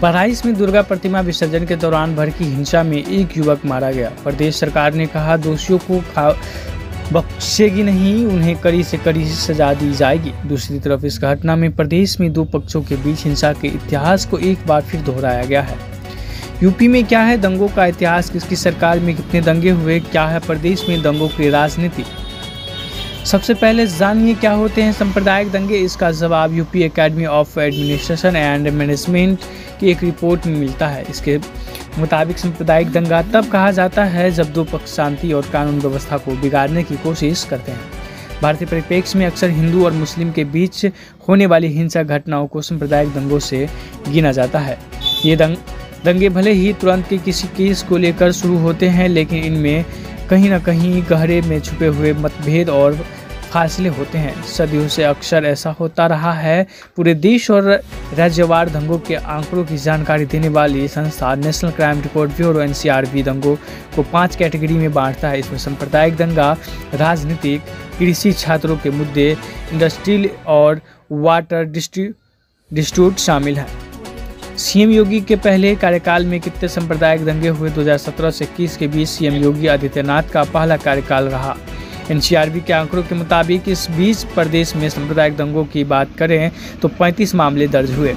बहराइच में दुर्गा प्रतिमा विसर्जन के दौरान भड़की हिंसा में एक युवक मारा गया। प्रदेश सरकार ने कहा दोषियों को बख्शेगी नहीं, उन्हें कड़ी से कड़ी सजा दी जाएगी। दूसरी तरफ इस घटना में प्रदेश में दो पक्षों के बीच हिंसा के इतिहास को एक बार फिर दोहराया गया है। यूपी में क्या है दंगों का इतिहास, किसकी सरकार में कितने दंगे हुए, क्या है प्रदेश में दंगों की राजनीति। सबसे पहले जानिए क्या होते हैं सांप्रदायिक दंगे। इसका जवाब UP academy of administration and management की एक रिपोर्ट में मिलता है। इसके मुताबिक सांप्रदायिक दंगा तब कहा जाता है जब दो पक्ष शांति और कानून व्यवस्था को बिगाड़ने की कोशिश करते हैं। भारतीय परिप्रेक्ष्य में अक्सर हिंदू और मुस्लिम के बीच होने वाली हिंसक घटनाओं को सांप्रदायिक दंगों से गिना जाता है। ये दंगे भले ही तुरंत के किसी केस को लेकर शुरू होते हैं, लेकिन इनमें कहीं न कहीं गहरे में छुपे हुए मतभेद और फासले होते हैं। सदियों से अक्सर ऐसा होता रहा है। पूरे देश और राज्यवार दंगों के आंकड़ों की जानकारी देने वाली संस्था national crime record bureau NCRB दंगों को 5 कैटेगरी में बांटता है। इसमें सांप्रदायिक दंगा, राजनीतिक, कृषि, छात्रों के मुद्दे, इंडस्ट्रियल और वाटर डिस्प्यूट शामिल हैं। सीएम योगी के पहले कार्यकाल में कितने सांप्रदायिक दंगे हुए? 2017 से 21 के बीच सीएम योगी आदित्यनाथ का पहला कार्यकाल रहा। NCRB के आंकड़ों के मुताबिक इस बीच प्रदेश में सांप्रदायिक दंगों की बात करें तो 35 मामले दर्ज हुए।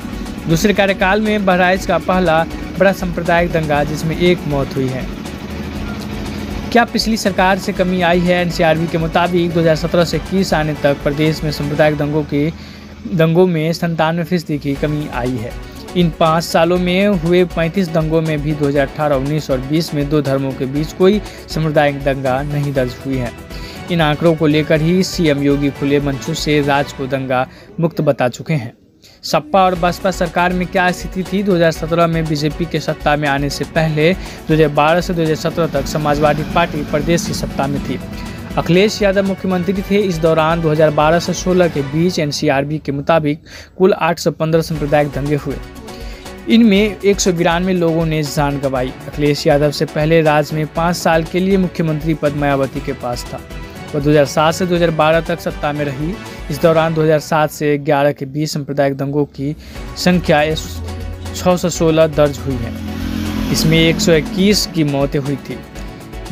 दूसरे कार्यकाल में बहराइच का पहला बड़ा सांप्रदायिक दंगा जिसमें एक मौत हुई है। क्या पिछली सरकार से कमी आई है? NCRB के मुताबिक 2017 से 21 आने तक प्रदेश में सांप्रदायिक दंगों में 97% की कमी आई है। इन 5 सालों में हुए 35 दंगों में भी 2018, 19 और 20 में दो धर्मों के बीच कोई सांप्रदायिक दंगा नहीं दर्ज हुई है। इन आंकड़ों को लेकर ही सीएम योगी खुले मंचों से राज्य को दंगा मुक्त बता चुके हैं। सपा और बसपा सरकार में क्या स्थिति थी? 2017 में बीजेपी के सत्ता में आने से पहले 2012 से 2017 तक समाजवादी पार्टी प्रदेश की सत्ता में थी। अखिलेश यादव मुख्यमंत्री थे। इस दौरान 2012 से 16 के बीच NCRB के मुताबिक कुल 815 सांप्रदायिक दंगे हुए। इनमें 192 लोगों ने जान गंवाई। अखिलेश यादव से पहले राज्य में 5 साल के लिए मुख्यमंत्री पद मायावती के पास था। वह 2007 से 2012 तक सत्ता में रही। इस दौरान 2007 से 11 के बीच सांप्रदायिक दंगों की संख्या 616 दर्ज हुई है। इसमें 121 की मौतें हुई थी।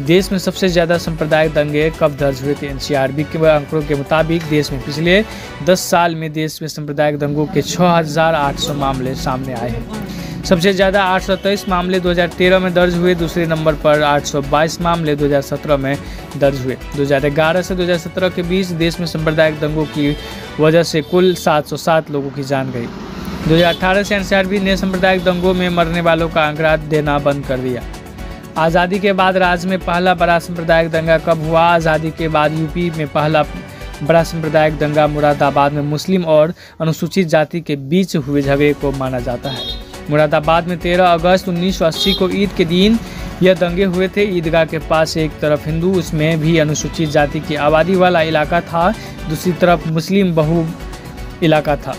देश में सबसे ज़्यादा सांप्रदायिक दंगे कब दर्ज हुए थे? NCRB के आंकड़ों के मुताबिक देश में पिछले 10 साल में देश में सांप्रदायिक दंगों के 6800 मामले सामने आए हैं। सबसे ज़्यादा 823 मामले 2013 में दर्ज हुए। दूसरे नंबर पर 822 मामले 2017 में दर्ज हुए। 2011 से 2017 के बीच देश में सांप्रदायिक दंगों की वजह से कुल 707 लोगों की जान गई। 2018 से NCRB ने सांप्रदायिक दंगों में मरने वालों का आंकड़ा देना बंद कर दिया। आज़ादी के बाद राज्य में पहला बड़ा सांप्रदायिक दंगा कब हुआ? आज़ादी के बाद यूपी में पहला बड़ा सांप्रदायिक दंगा मुरादाबाद में मुस्लिम और अनुसूचित जाति के बीच हुए झगड़े को माना जाता है। मुरादाबाद में 13 अगस्त 1980 को ईद के दिन यह दंगे हुए थे। ईदगाह के पास एक तरफ हिंदू, उसमें भी अनुसूचित जाति की आबादी वाला इलाका था, दूसरी तरफ मुस्लिम बहु इलाका था।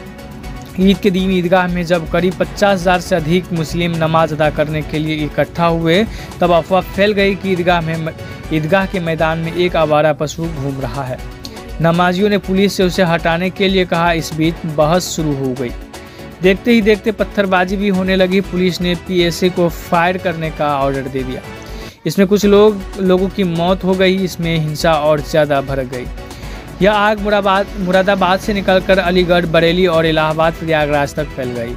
ईद के दिन ईदगाह में जब करीब 50,000 से अधिक मुस्लिम नमाज अदा करने के लिए इकट्ठा हुए, तब अफवाह फैल गई कि ईदगाह के मैदान में एक आवारा पशु घूम रहा है। नमाजियों ने पुलिस से उसे हटाने के लिए कहा। इस बीच बहस शुरू हो गई। देखते ही देखते पत्थरबाजी भी होने लगी। पुलिस ने PSA को फायर करने का ऑर्डर दे दिया। इसमें कुछ लोगों की मौत हो गई। इसमें हिंसा और ज़्यादा भड़क गई। यह आग मुरादाबाद से निकलकर अलीगढ़, बरेली और इलाहाबाद, प्रयागराज तक फैल गई।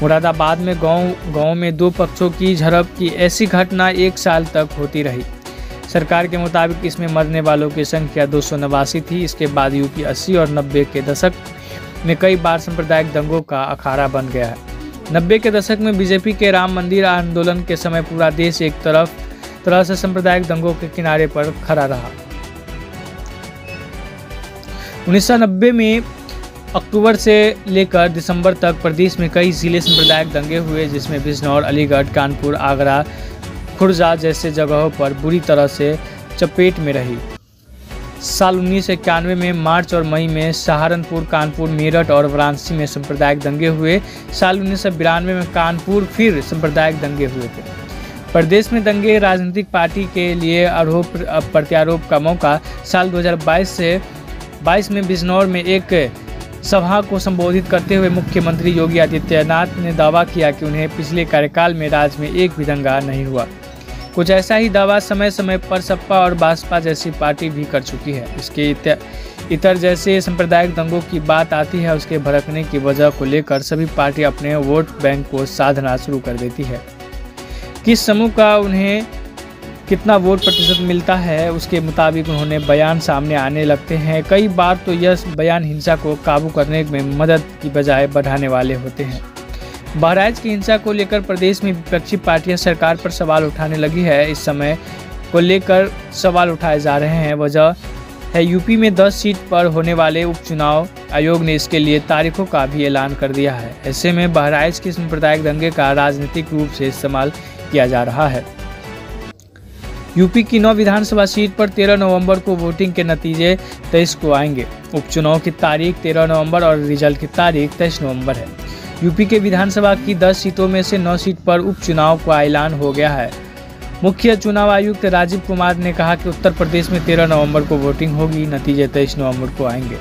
मुरादाबाद में गांव में दो पक्षों की झड़प की ऐसी घटना 1 साल तक होती रही। सरकार के मुताबिक इसमें मरने वालों की संख्या 289 थी। इसके बाद यूपी 80 और 90 के दशक में कई बार सांप्रदायिक दंगों का अखाड़ा बन गया है। 90 के दशक में बीजेपी के राम मंदिर आंदोलन के समय पूरा देश एक तरह से सांप्रदायिक दंगों के किनारे पर खड़ा रहा। 1990 में अक्टूबर से लेकर दिसंबर तक प्रदेश में कई जिले सांप्रदायिक दंगे हुए, जिसमें बिजनौर, अलीगढ़, कानपुर, आगरा, खुर्जा जैसे जगहों पर बुरी तरह से चपेट में रही। साल 1991 में मार्च और मई में सहारनपुर, कानपुर, मेरठ और वाराणसी में सांप्रदायिक दंगे हुए। साल 1992 में कानपुर फिर सांप्रदायिक दंगे हुए थे। प्रदेश में दंगे राजनीतिक पार्टी के लिए आरोप प्रत्यारोप का मौका। साल 2022 में बिजनौर में एक सभा को संबोधित करते हुए मुख्यमंत्री योगी आदित्यनाथ ने दावा किया कि उन्हें पिछले कार्यकाल में राज्य में एक भी दंगा नहीं हुआ। कुछ ऐसा ही दावा समय समय पर सपा और बसपा जैसी पार्टी भी कर चुकी है। इसके इतर जैसे सांप्रदायिक दंगों की बात आती है, उसके भड़कने की वजह को लेकर सभी पार्टी अपने वोट बैंक को साधना शुरू कर देती है। किस समूह का उन्हें कितना वोट प्रतिशत मिलता है, उसके मुताबिक उन्होंने बयान सामने आने लगते हैं। कई बार तो यह बयान हिंसा को काबू करने में मदद की बजाय बढ़ाने वाले होते हैं। बहराइच की हिंसा को लेकर प्रदेश में विपक्षी पार्टियां सरकार पर सवाल उठाने लगी है। इस समय को लेकर सवाल उठाए जा रहे हैं। वजह है यूपी में 10 सीट पर होने वाले उपचुनाव। आयोग ने इसके लिए तारीखों का भी ऐलान कर दिया है। ऐसे में बहराइच के सांप्रदायिक दंगे का राजनीतिक रूप से इस्तेमाल किया जा रहा है। यूपी की 9 विधानसभा सीट पर 13 नवंबर को वोटिंग के नतीजे 23 को आएंगे। उपचुनाव की तारीख 13 नवंबर और रिजल्ट की तारीख 23 नवंबर है। यूपी के विधानसभा की 10 सीटों में से 9 सीट पर उपचुनाव का ऐलान हो गया है। मुख्य चुनाव आयुक्त राजीव कुमार ने कहा कि उत्तर प्रदेश में 13 नवंबर को वोटिंग होगी, नतीजे 23 नवंबर को आएंगे।